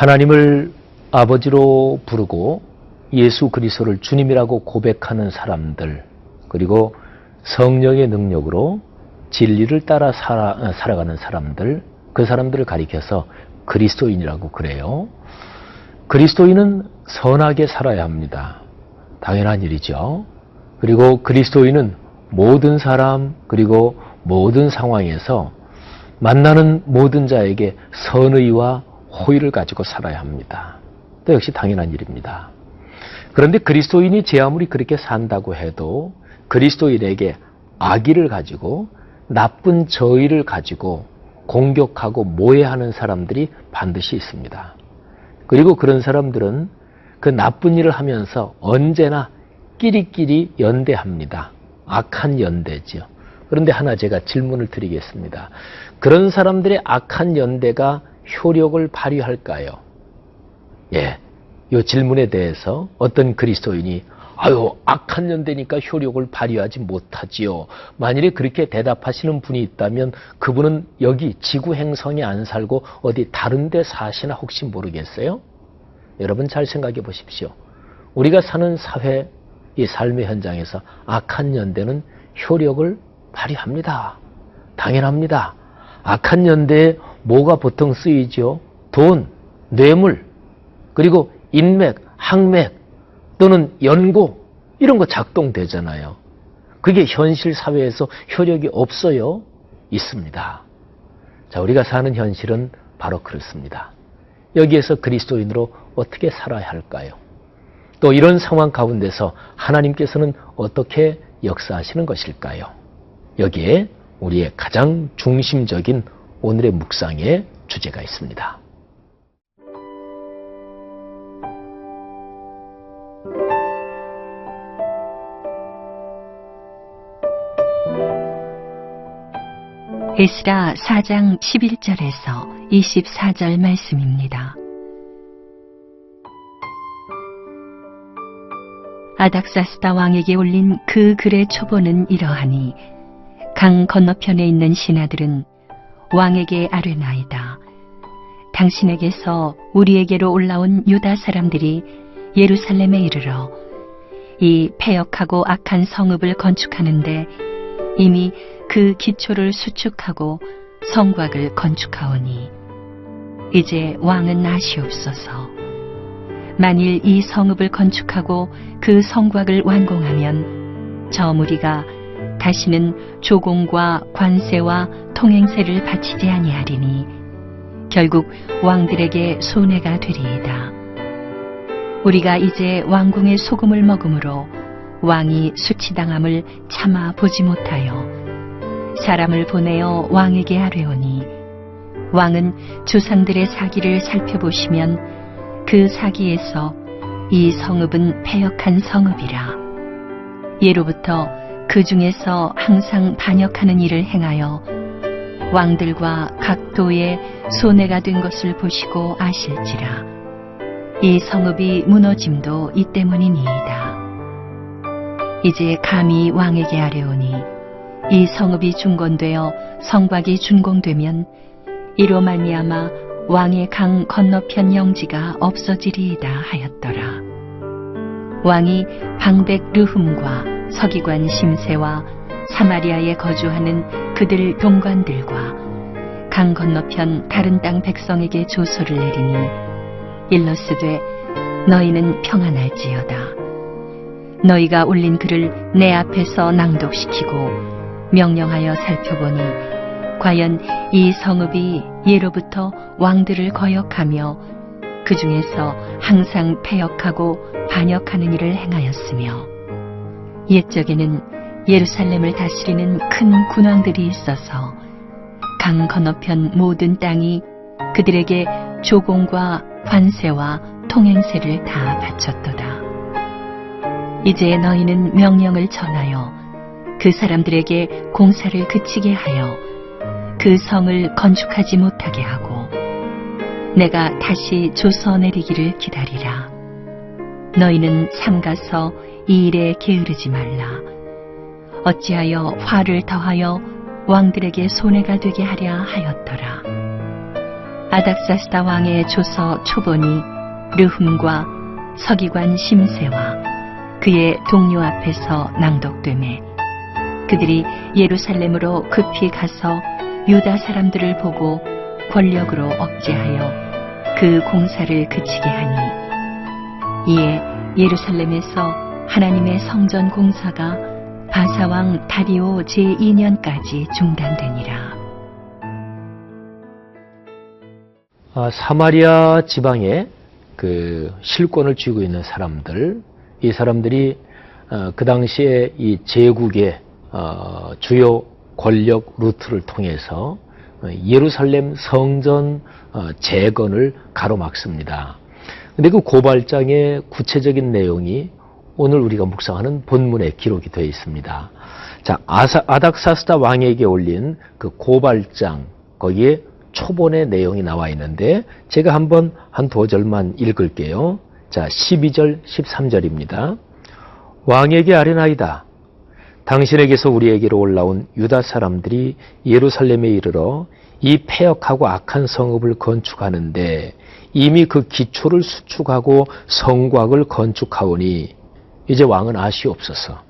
하나님을 아버지로 부르고 예수 그리스도를 주님이라고 고백하는 사람들, 그리고 성령의 능력으로 진리를 따라 살아가는 사람들, 그 사람들을 가리켜서 그리스도인이라고 그래요. 그리스도인은 선하게 살아야 합니다. 당연한 일이죠. 그리고 그리스도인은 모든 사람, 그리고 모든 상황에서 만나는 모든 자에게 선의와 호의를 가지고 살아야 합니다. 또 역시 당연한 일입니다. 그런데 그리스도인이 제 아무리 그렇게 산다고 해도 그리스도인에게 악의를 가지고 나쁜 저의를 가지고 공격하고 모해하는 사람들이 반드시 있습니다. 그리고 그런 사람들은 그 나쁜 일을 하면서 언제나 끼리끼리 연대합니다. 악한 연대죠. 그런데 하나 제가 질문을 드리겠습니다. 그런 사람들의 악한 연대가 효력을 발휘할까요? 예, 이 질문에 대해서 어떤 그리스도인이 악한 연대니까 효력을 발휘하지 못하지요. 만일에 그렇게 대답하시는 분이 있다면 그분은 여기 지구 행성에 안 살고 어디 다른 데 사시나 혹시 모르겠어요? 여러분 잘 생각해 보십시오. 우리가 사는 사회, 이 삶의 현장에서 악한 연대는 효력을 발휘합니다. 당연합니다. 악한 연대에 뭐가 보통 쓰이죠? 돈, 뇌물, 그리고 인맥, 학맥 또는 연고 이런 거 작동되잖아요. 그게 현실 사회에서 효력이 없어요? 있습니다. 자, 우리가 사는 현실은 바로 그렇습니다. 여기에서 그리스도인으로 어떻게 살아야 할까요? 또 이런 상황 가운데서 하나님께서는 어떻게 역사하시는 것일까요? 여기에 우리의 가장 중심적인 오늘의 묵상의 주제가 있습니다. 에스라 4장 11절에서 24절 말씀입니다. 아닥사스다 왕에게 올린 그 글의 초본은 이러하니 강 건너편에 있는 신하들은 왕에게 아뢰나이다. 당신에게서 우리에게로 올라온 유다 사람들이 예루살렘에 이르러 이 패역하고 악한 성읍을 건축하는데 이미 그 기초를 수축하고 성곽을 건축하오니 이제 왕은 아시옵소서. 만일 이 성읍을 건축하고 그 성곽을 완공하면 저 무리가 다시는 조공과 관세와 통행세를 바치지 아니하리니 결국 왕들에게 손해가 되리이다. 우리가 이제 왕궁의 소금을 먹음으로 왕이 수치당함을 참아 보지 못하여 사람을 보내어 왕에게 아뢰오니 왕은 조상들의 사기를 살펴보시면 그 사기에서 이 성읍은 패역한 성읍이라. 예로부터 그 중에서 항상 반역하는 일을 행하여 왕들과 각 도에 손해가 된 것을 보시고 아실지라. 이 성읍이 무너짐도 이 때문이니이다. 이제 감히 왕에게 아뢰오니 이 성읍이 중건되어 성곽이 준공되면 이로 말미암아 왕의 강 건너편 영지가 없어지리이다 하였더라. 왕이 방백 르훔과 서기관 심세와 사마리아에 거주하는 그들 동관들과 강 건너편 다른 땅 백성에게 조소를 내리니 일러스되 너희는 평안할지어다. 너희가 올린 글을 내 앞에서 낭독시키고 명령하여 살펴보니 과연 이 성읍이 예로부터 왕들을 거역하며 그 중에서 항상 패역하고 반역하는 일을 행하였으며 옛적에는 예루살렘을 다스리는 큰 군왕들이 있어서 강 건너편 모든 땅이 그들에게 조공과 관세와 통행세를 다 바쳤도다. 이제 너희는 명령을 전하여 그 사람들에게 공사를 그치게 하여 그 성을 건축하지 못하게 하고 내가 다시 조서 내리기를 기다리라. 너희는 삼가서 이 일에 게으르지 말라. 어찌하여 화를 더하여 왕들에게 손해가 되게 하랴 하였더라. 아닥사스다 왕의 조서 초본이 르훔과 서기관 심세와 그의 동료 앞에서 낭독되매 그들이 예루살렘으로 급히 가서 유다 사람들을 보고 권력으로 억제하여 그 공사를 그치게 하니 이에 예루살렘에서 하나님의 성전 공사가 바사왕 다리오 제2년까지 중단되니라. 사마리아 지방에 그 실권을 쥐고 있는 사람들, 이 사람들이 그 당시에 이 제국의 주요 권력 루트를 통해서 예루살렘 성전 재건을 가로막습니다. 근데 그 고발장의 구체적인 내용이 오늘 우리가 묵상하는 본문에 기록이 되어 있습니다. 자, 아닥사스다 왕에게 올린 그 고발장, 거기에 초본의 내용이 나와 있는데 제가 한번 한 두 절만 읽을게요. 자, 12절, 13절입니다. 왕에게 아뢰나이다. 당신에게서 우리에게로 올라온 유다 사람들이 예루살렘에 이르러 이 패역하고 악한 성읍을 건축하는데 이미 그 기초를 수축하고 성곽을 건축하오니 이제 왕은 아시옵소서.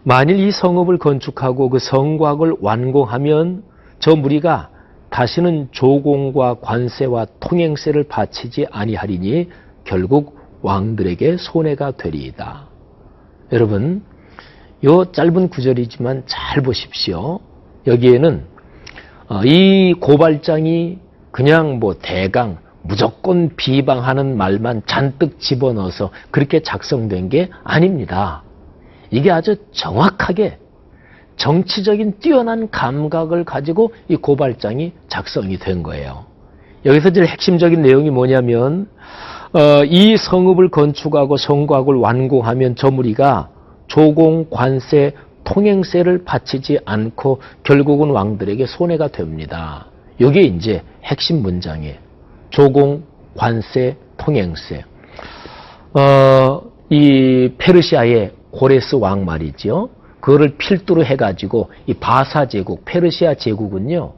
만일 이 성읍을 건축하고 그 성곽을 완공하면 저 무리가 다시는 조공과 관세와 통행세를 바치지 아니하리니 결국 왕들에게 손해가 되리이다. 여러분, 요 짧은 구절이지만 잘 보십시오. 여기에는 이 고발장이 그냥 뭐 대강 무조건 비방하는 말만 잔뜩 집어넣어서 그렇게 작성된 게 아닙니다. 이게 아주 정확하게 정치적인 뛰어난 감각을 가지고 이 고발장이 작성이 된 거예요. 여기서 제일 핵심적인 내용이 뭐냐면 이 성읍을 건축하고 성곽을 완공하면 저 무리가 조공, 관세, 통행세를 바치지 않고 결국은 왕들에게 손해가 됩니다. 이게 이제 핵심 문장이에요. 조공, 관세, 통행세. 이 페르시아의 고레스 왕 말이죠. 그거를 필두로 해가지고 이 바사 제국, 페르시아 제국은요,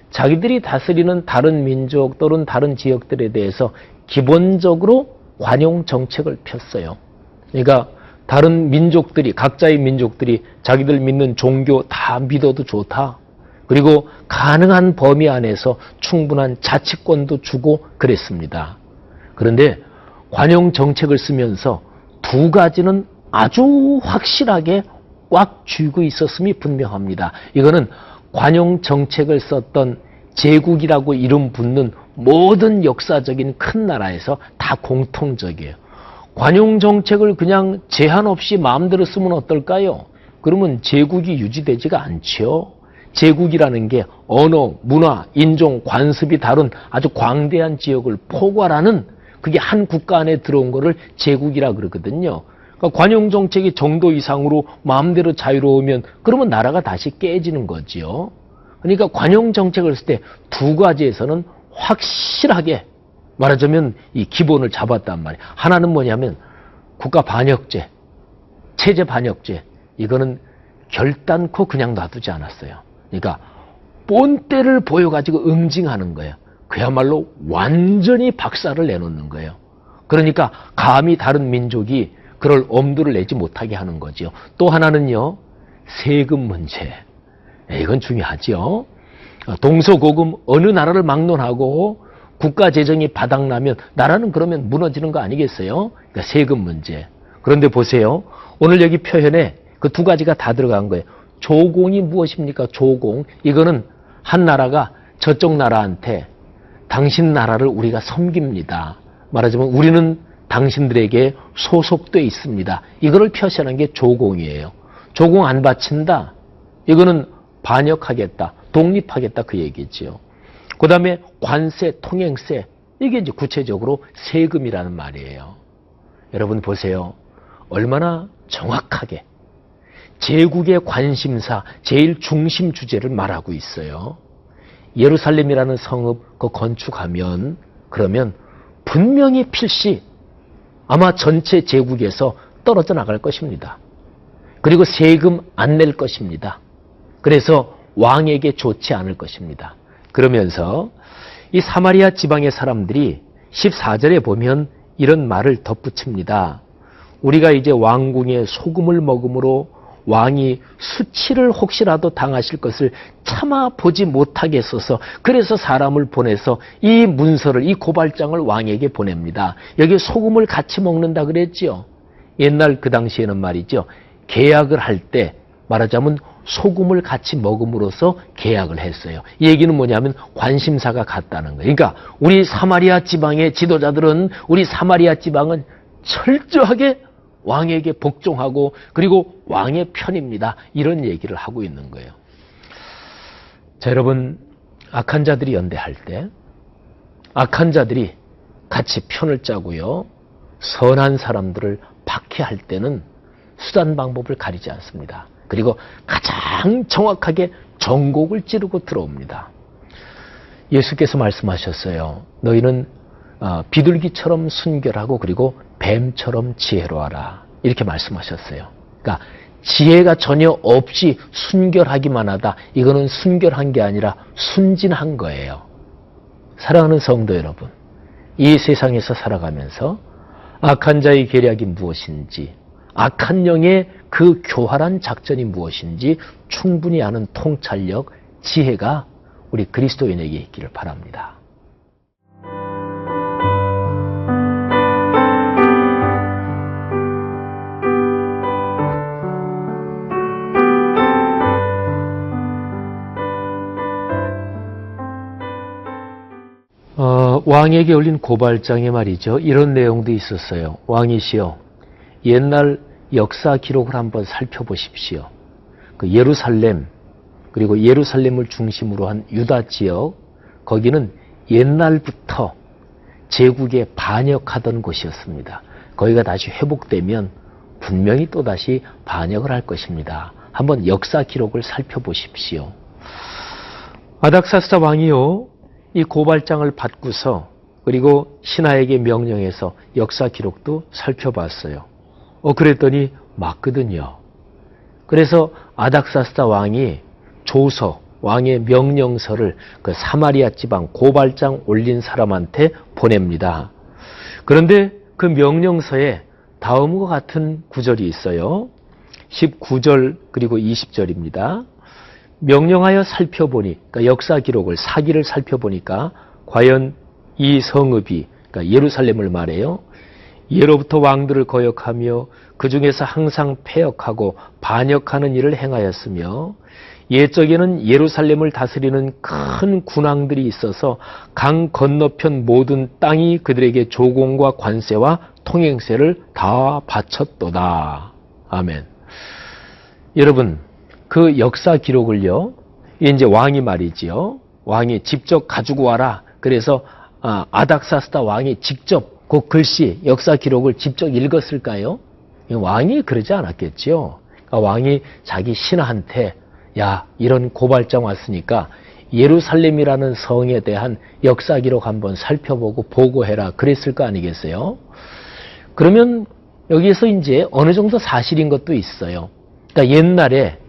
자기들이 다스리는 다른 민족 또는 다른 지역들에 대해서 기본적으로 관용 정책을 폈어요. 그러니까 다른 민족들이, 각자의 민족들이 자기들 믿는 종교 다 믿어도 좋다. 그리고 가능한 범위 안에서 충분한 자치권도 주고 그랬습니다. 그런데 관용 정책을 쓰면서 두 가지는 아주 확실하게 꽉 쥐고 있었음이 분명합니다. 이거는 관용 정책을 썼던 제국이라고 이름 붙는 모든 역사적인 큰 나라에서 다 공통적이에요. 관용 정책을 그냥 제한 없이 마음대로 쓰면 어떨까요? 그러면 제국이 유지되지가 않죠. 제국이라는 게 언어, 문화, 인종, 관습이 다른 아주 광대한 지역을 포괄하는 그게 한 국가 안에 들어온 거를 제국이라 그러거든요. 그러니까 관용 정책이 정도 이상으로 마음대로 자유로우면 그러면 나라가 다시 깨지는 거지요. 그러니까 관용 정책을 쓸 때 두 가지에서는 확실하게 말하자면 이 기본을 잡았단 말이에요. 하나는 뭐냐면 국가 반역죄, 체제 반역죄. 이거는 결단코 그냥 놔두지 않았어요. 그러니까 본때를 보여가지고 응징하는 거예요. 그야말로 완전히 박살을 내놓는 거예요. 그러니까 감히 다른 민족이 그럴 엄두를 내지 못하게 하는 거죠. 또 하나는요, 세금 문제. 이건 중요하죠. 동서고금 어느 나라를 막론하고 국가 재정이 바닥나면 나라는 그러면 무너지는 거 아니겠어요? 그러니까 세금 문제. 그런데 보세요. 오늘 여기 표현에 그 두 가지가 다 들어간 거예요. 조공이 무엇입니까? 조공. 이거는 한 나라가 저쪽 나라한테 당신 나라를 우리가 섬깁니다. 말하자면 우리는 당신들에게 소속돼 있습니다. 이거를 표시하는 게 조공이에요. 조공 안 바친다. 이거는 반역하겠다, 독립하겠다 그 얘기지요. 그 다음에 관세, 통행세, 이게 이제 구체적으로 세금이라는 말이에요. 여러분 보세요. 얼마나 정확하게 제국의 관심사, 제일 중심 주제를 말하고 있어요. 예루살렘이라는 성읍 그 건축하면 그러면 분명히 필시 아마 전체 제국에서 떨어져 나갈 것입니다. 그리고 세금 안 낼 것입니다. 그래서 왕에게 좋지 않을 것입니다. 그러면서 이 사마리아 지방의 사람들이 14절에 보면 이런 말을 덧붙입니다. 우리가 이제 왕궁의 소금을 먹음으로 왕이 수치를 혹시라도 당하실 것을 참아 보지 못하게 했어서 그래서 사람을 보내서 이 문서를, 이 고발장을 왕에게 보냅니다. 여기 소금을 같이 먹는다 그랬죠. 옛날 그 당시에는 말이죠. 계약을 할 때 말하자면 소금을 같이 먹음으로써 계약을 했어요. 이 얘기는 뭐냐면 관심사가 같다는 거예요. 그러니까 우리 사마리아 지방의 지도자들은 우리 사마리아 지방은 철저하게 왕에게 복종하고 그리고 왕의 편입니다. 이런 얘기를 하고 있는 거예요. 자, 여러분, 악한 자들이 연대할 때 악한 자들이 같이 편을 짜고요. 선한 사람들을 박해할 때는 수단 방법을 가리지 않습니다. 그리고 가장 정확하게 정곡을 찌르고 들어옵니다. 예수께서 말씀하셨어요. 너희는 비둘기처럼 순결하고 그리고 뱀처럼 지혜로워라. 이렇게 말씀하셨어요. 그러니까 지혜가 전혀 없이 순결하기만 하다. 이거는 순결한 게 아니라 순진한 거예요. 사랑하는 성도 여러분, 이 세상에서 살아가면서 악한 자의 계략이 무엇인지, 악한 영의 그 교활한 작전이 무엇인지 충분히 아는 통찰력, 지혜가 우리 그리스도인에게 있기를 바랍니다. 왕에게 올린 고발장에 말이죠. 이런 내용도 있었어요. 왕이시여, 옛날 역사 기록을 한번 살펴보십시오. 그 예루살렘, 그리고 예루살렘을 중심으로 한 유다 지역, 거기는 옛날부터 제국에 반역하던 곳이었습니다. 거기가 다시 회복되면 분명히 또다시 반역을 할 것입니다. 한번 역사 기록을 살펴보십시오. 아닥사스다 왕이요, 이 고발장을 받고서 그리고 신하에게 명령해서 역사 기록도 살펴봤어요. 그랬더니 맞거든요. 그래서 아닥사스다 왕이 조서, 왕의 명령서를 그 사마리아 지방 고발장 올린 사람한테 보냅니다. 그런데 그 명령서에 다음과 같은 구절이 있어요. 19절 그리고 20절입니다. 명령하여 살펴보니, 그러니까 역사 기록을, 사기를 살펴보니까 과연 이 성읍이, 그러니까 예루살렘을 말해요. 예로부터 왕들을 거역하며 그 중에서 항상 패역하고 반역하는 일을 행하였으며 옛적에는 예루살렘을 다스리는 큰 군왕들이 있어서 강 건너편 모든 땅이 그들에게 조공과 관세와 통행세를 다 바쳤도다. 아멘. 여러분, 그 역사 기록을요, 이제 왕이 말이지요. 왕이 직접 가지고 와라. 그래서 아닥사스다 왕이 직접 그 글씨, 역사 기록을 직접 읽었을까요? 왕이 그러지 않았겠지요. 그러니까 왕이 자기 신하한테 야, 이런 고발장 왔으니까 예루살렘이라는 성에 대한 역사 기록 한번 살펴보고 보고해라. 그랬을 거 아니겠어요? 그러면 여기에서 이제 어느 정도 사실인 것도 있어요. 그러니까 옛날에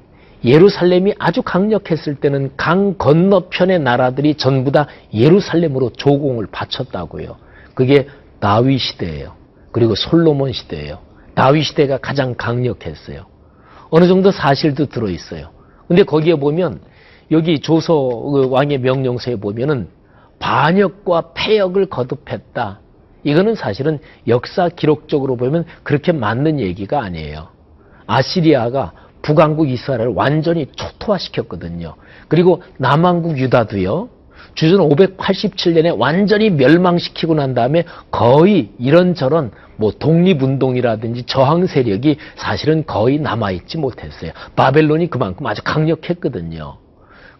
예루살렘이 아주 강력했을 때는 강 건너편의 나라들이 전부 다 예루살렘으로 조공을 바쳤다고요. 그게 다윗 시대예요. 그리고 솔로몬 시대예요. 다윗 시대가 가장 강력했어요. 어느 정도 사실도 들어있어요. 근데 거기에 보면 여기 조서 왕의 명령서에 보면은 반역과 패역을 거듭했다. 이거는 사실은 역사 기록적으로 보면 그렇게 맞는 얘기가 아니에요. 아시리아가 북왕국 이스라엘을 완전히 초토화시켰거든요. 그리고 남왕국 유다도요. 주전 587년에 완전히 멸망시키고 난 다음에 거의 이런저런 뭐 독립운동이라든지 저항 세력이 사실은 거의 남아있지 못했어요. 바벨론이 그만큼 아주 강력했거든요.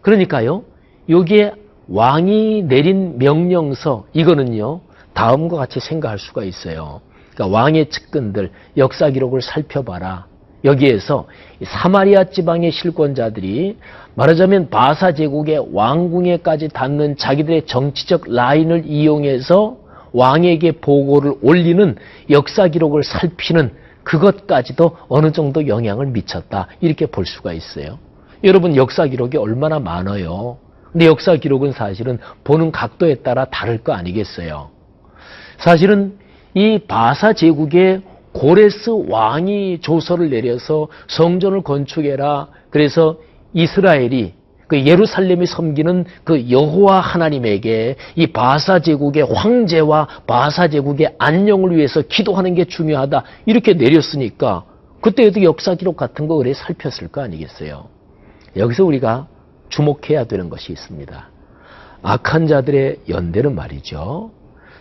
그러니까요, 여기에 왕이 내린 명령서, 이거는요, 다음과 같이 생각할 수가 있어요. 그러니까 왕의 측근들, 역사 기록을 살펴봐라. 여기에서 사마리아 지방의 실권자들이 말하자면 바사 제국의 왕궁에까지 닿는 자기들의 정치적 라인을 이용해서 왕에게 보고를 올리는 역사 기록을 살피는 그것까지도 어느 정도 영향을 미쳤다. 이렇게 볼 수가 있어요. 여러분, 역사 기록이 얼마나 많아요. 근데 역사 기록은 사실은 보는 각도에 따라 다를 거 아니겠어요. 사실은 이 바사 제국의 고레스 왕이 조서를 내려서 성전을 건축해라. 그래서 이스라엘이 그 예루살렘이 섬기는 그 여호와 하나님에게 이 바사 제국의 황제와 바사 제국의 안녕을 위해서 기도하는 게 중요하다. 이렇게 내렸으니까 그때에도 역사 기록 같은 거 그래 살폈을 거 아니겠어요. 여기서 우리가 주목해야 되는 것이 있습니다. 악한 자들의 연대는 말이죠.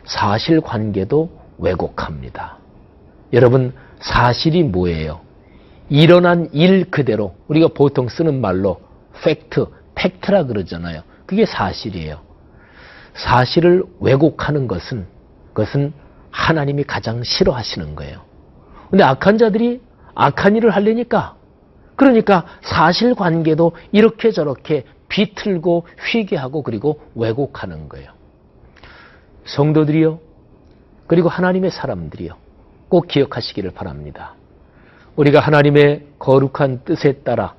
사실관계도 왜곡합니다. 여러분, 사실이 뭐예요? 일어난 일 그대로, 우리가 보통 쓰는 말로 팩트라 그러잖아요. 그게 사실이에요. 사실을 왜곡하는 그것은 하나님이 가장 싫어하시는 거예요. 근데 악한 자들이 악한 일을 하려니까, 그러니까 사실관계도 이렇게 저렇게 비틀고 회개하고 그리고 왜곡하는 거예요. 성도들이요, 그리고 하나님의 사람들이요, 꼭 기억하시기를 바랍니다. 우리가 하나님의 거룩한 뜻에 따라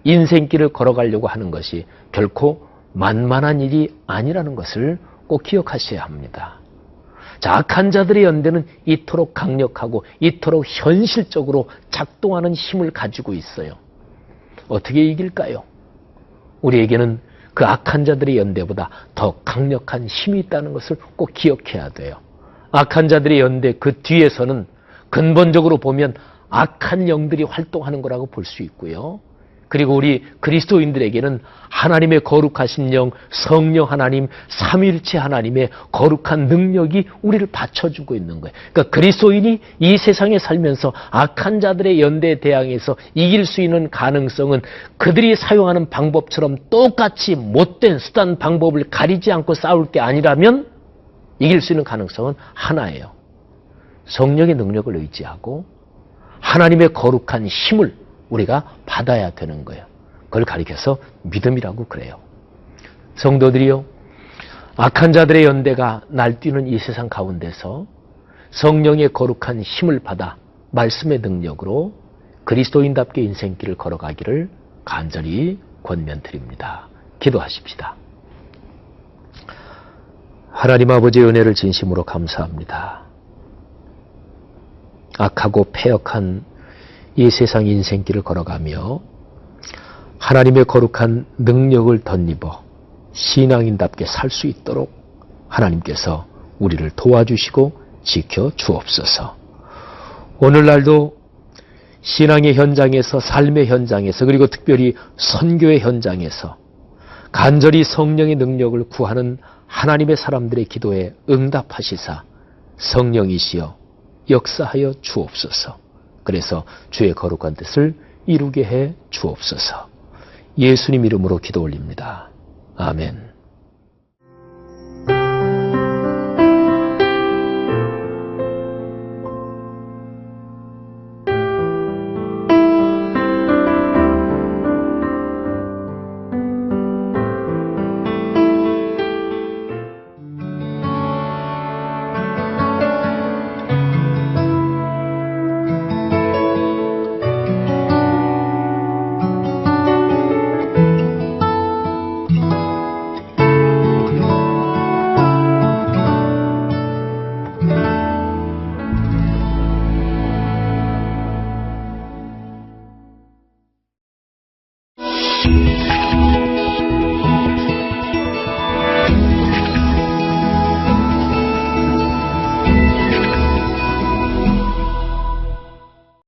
인생길을 걸어가려고 하는 것이 결코 만만한 일이 아니라는 것을 꼭 기억하셔야 합니다. 자, 악한 자들의 연대는 이토록 강력하고 이토록 현실적으로 작동하는 힘을 가지고 있어요. 어떻게 이길까요? 우리에게는 그 악한 자들의 연대보다 더 강력한 힘이 있다는 것을 꼭 기억해야 돼요. 악한 자들의 연대 그 뒤에서는 근본적으로 보면 악한 영들이 활동하는 거라고 볼 수 있고요. 그리고 우리 그리스도인들에게는 하나님의 거룩하신 영, 성령 하나님, 삼위일체 하나님의 거룩한 능력이 우리를 받쳐주고 있는 거예요. 그러니까 그리스도인이 이 세상에 살면서 악한 자들의 연대에 대항해서 이길 수 있는 가능성은 그들이 사용하는 방법처럼 똑같이 못된 수단 방법을 가리지 않고 싸울 게 아니라면 이길 수 있는 가능성은 하나예요. 성령의 능력을 의지하고 하나님의 거룩한 힘을 우리가 받아야 되는 거예요. 그걸 가리켜서 믿음이라고 그래요. 성도들이요, 악한 자들의 연대가 날뛰는 이 세상 가운데서 성령의 거룩한 힘을 받아 말씀의 능력으로 그리스도인답게 인생길을 걸어가기를 간절히 권면드립니다. 기도하십시다. 하나님 아버지의 은혜를 진심으로 감사합니다. 악하고 패역한 이 세상 인생길을 걸어가며 하나님의 거룩한 능력을 덧입어 신앙인답게 살 수 있도록 하나님께서 우리를 도와주시고 지켜 주옵소서. 오늘날도 신앙의 현장에서, 삶의 현장에서, 그리고 특별히 선교의 현장에서 간절히 성령의 능력을 구하는 하나님의 사람들의 기도에 응답하시사 성령이시여 역사하여 주옵소서. 그래서 주의 거룩한 뜻을 이루게 해 주옵소서. 예수님 이름으로 기도 올립니다. 아멘.